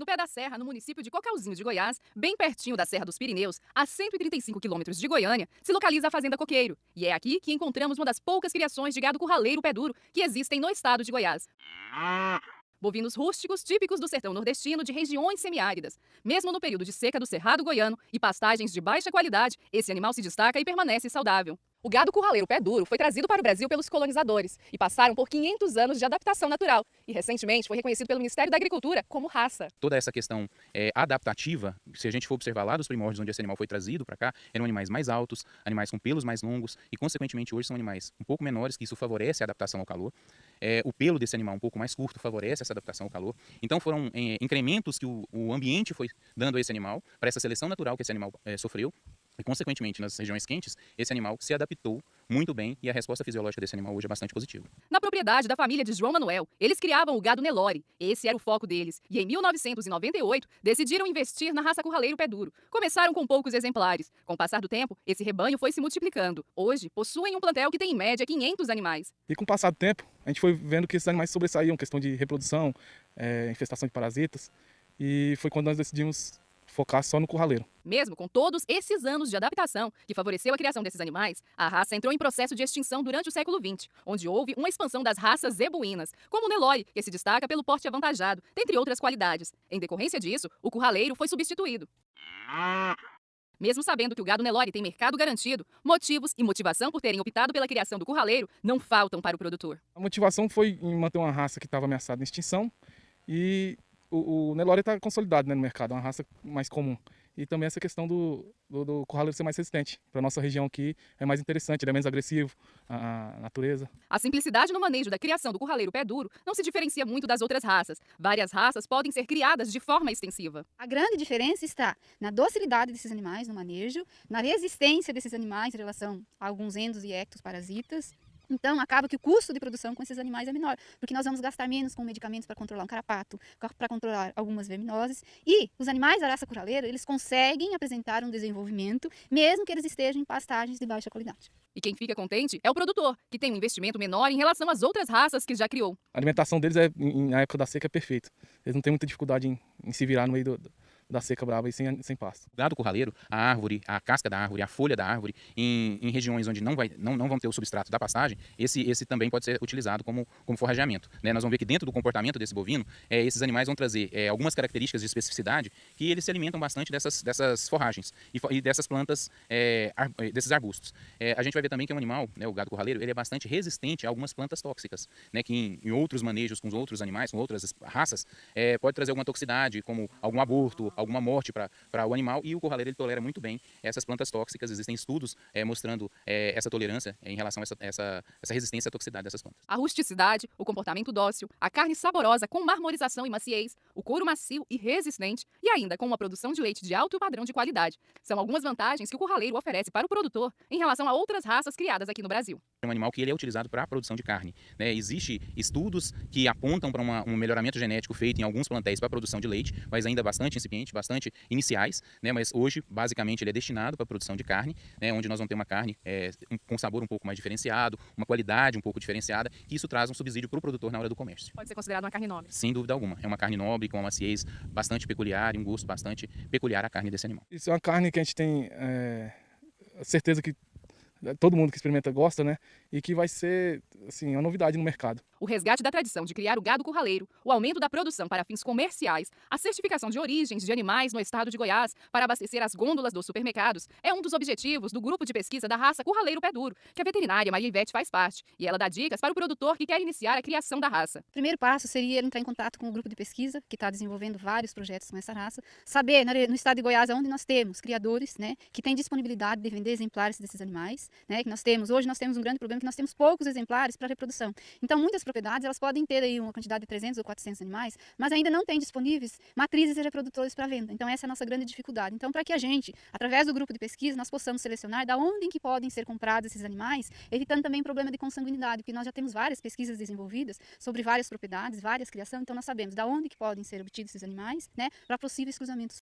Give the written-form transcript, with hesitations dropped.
No pé da serra, no município de Cocalzinho de Goiás, bem pertinho da Serra dos Pirineus, a 135 quilômetros de Goiânia, se localiza a Fazenda Coqueiro. E é aqui que encontramos uma das poucas criações de gado curraleiro pé duro que existem no estado de Goiás. Bovinos rústicos típicos do sertão nordestino de regiões semiáridas. Mesmo no período de seca do Cerrado Goiano e pastagens de baixa qualidade, esse animal se destaca e permanece saudável. O gado curraleiro pé duro foi trazido para o Brasil pelos colonizadores e passaram por 500 anos de adaptação natural e recentemente foi reconhecido pelo Ministério da Agricultura como raça. Toda essa questão adaptativa, se a gente for observar lá dos primórdios onde esse animal foi trazido para cá, eram animais mais altos, animais com pelos mais longos e, consequentemente, hoje são animais um pouco menores, que isso favorece a adaptação ao calor. O pelo desse animal um pouco mais curto favorece essa adaptação ao calor. Então foram incrementos que o ambiente foi dando a esse animal, para essa seleção natural que esse animal sofreu. E, consequentemente, nas regiões quentes, esse animal se adaptou muito bem e a resposta fisiológica desse animal hoje é bastante positiva. Na propriedade da família de João Manuel, eles criavam o gado Nelore. Esse era o foco deles. E em 1998, decidiram investir na raça curraleiro pé duro. Começaram com poucos exemplares. Com o passar do tempo, esse rebanho foi se multiplicando. Hoje, possuem um plantel que tem em média 500 animais. E com o passar do tempo, a gente foi vendo que esses animais sobressaíam, questão de reprodução, infestação de parasitas. E foi quando nós decidimos focar só no curraleiro. Mesmo com todos esses anos de adaptação que favoreceu a criação desses animais, a raça entrou em processo de extinção durante o século XX, onde houve uma expansão das raças zebuínas, como o Nelore, que se destaca pelo porte avantajado, dentre outras qualidades. Em decorrência disso, o curraleiro foi substituído. Mesmo sabendo que o gado Nelore tem mercado garantido, motivos e motivação por terem optado pela criação do curraleiro não faltam para o produtor. A motivação foi em manter uma raça que estava ameaçada de extinção e o Nelore está consolidado, né, no mercado, é uma raça mais comum. E também essa questão do curraleiro ser mais resistente. Para a nossa região aqui é mais interessante, ele é menos agressivo, a natureza. A simplicidade no manejo da criação do curraleiro pé duro não se diferencia muito das outras raças. Várias raças podem ser criadas de forma extensiva. A grande diferença está na docilidade desses animais no manejo, na resistência desses animais em relação a alguns endos e ectoparasitas. Então, acaba que o custo de produção com esses animais é menor, porque nós vamos gastar menos com medicamentos para controlar um carrapato, para controlar algumas verminoses. E os animais da raça curraleira, eles conseguem apresentar um desenvolvimento, mesmo que eles estejam em pastagens de baixa qualidade. E quem fica contente é o produtor, que tem um investimento menor em relação às outras raças que já criou. A alimentação deles, na época da seca, é perfeita. Eles não têm muita dificuldade em se virar no meio da seca brava e sem pasto. O gado curraleiro, a árvore, a casca da árvore, a folha da árvore, em regiões onde não vão ter o substrato da pastagem, esse também pode ser utilizado como forrageamento. Né? Nós vamos ver que dentro do comportamento desse bovino, esses animais vão trazer algumas características de especificidade que eles se alimentam bastante dessas forragens e dessas plantas, desses arbustos. A gente vai ver também que é um animal, né, o gado curraleiro, ele é bastante resistente a algumas plantas tóxicas, né, que em outros manejos com os outros animais, com outras raças, pode trazer alguma toxicidade, como algum aborto, alguma morte para o animal, e o curraleiro ele tolera muito bem essas plantas tóxicas. Existem estudos mostrando essa tolerância em relação a essa resistência à toxicidade dessas plantas. A rusticidade, o comportamento dócil, a carne saborosa com marmorização e maciez, o couro macio e resistente e ainda com uma produção de leite de alto padrão de qualidade. São algumas vantagens que o curraleiro oferece para o produtor em relação a outras raças criadas aqui no Brasil. É um animal que ele é utilizado para a produção de carne. Né? Existem estudos que apontam para um melhoramento genético feito em alguns plantéis para a produção de leite, mas ainda bastante incipiente, bastante iniciais, né? Mas hoje, basicamente, ele é destinado para a produção de carne, né? Onde nós vamos ter uma carne com sabor um pouco mais diferenciado, uma qualidade um pouco diferenciada, que isso traz um subsídio para o produtor na hora do comércio. Pode ser considerado uma carne nobre. Sem dúvida alguma. É uma carne nobre, com uma maciez bastante peculiar e um gosto bastante peculiar à carne desse animal. Isso é uma carne que a gente tem certeza que todo mundo que experimenta gosta, né? E que vai ser, assim, uma novidade no mercado. O resgate da tradição de criar o gado curraleiro, o aumento da produção para fins comerciais, a certificação de origens de animais no estado de Goiás para abastecer as gôndolas dos supermercados é um dos objetivos do grupo de pesquisa da raça curraleiro pé duro, que a veterinária Maria Ivete faz parte, e ela dá dicas para o produtor que quer iniciar a criação da raça. O primeiro passo seria ele entrar em contato com o grupo de pesquisa, que está desenvolvendo vários projetos com essa raça, saber no estado de Goiás onde nós temos criadores, né, que têm disponibilidade de vender exemplares desses animais, né, que hoje nós temos um grande problema que nós temos poucos exemplares para reprodução. Então, muitas propriedades elas podem ter aí uma quantidade de 300 ou 400 animais, mas ainda não têm disponíveis matrizes e reprodutores para venda. Então, essa é a nossa grande dificuldade. Então, para que a gente, através do grupo de pesquisa, nós possamos selecionar da onde em que podem ser comprados esses animais, evitando também problema de consanguinidade, porque nós já temos várias pesquisas desenvolvidas sobre várias propriedades, várias criações, então nós sabemos da onde que podem ser obtidos esses animais, né, para possíveis cruzamentos.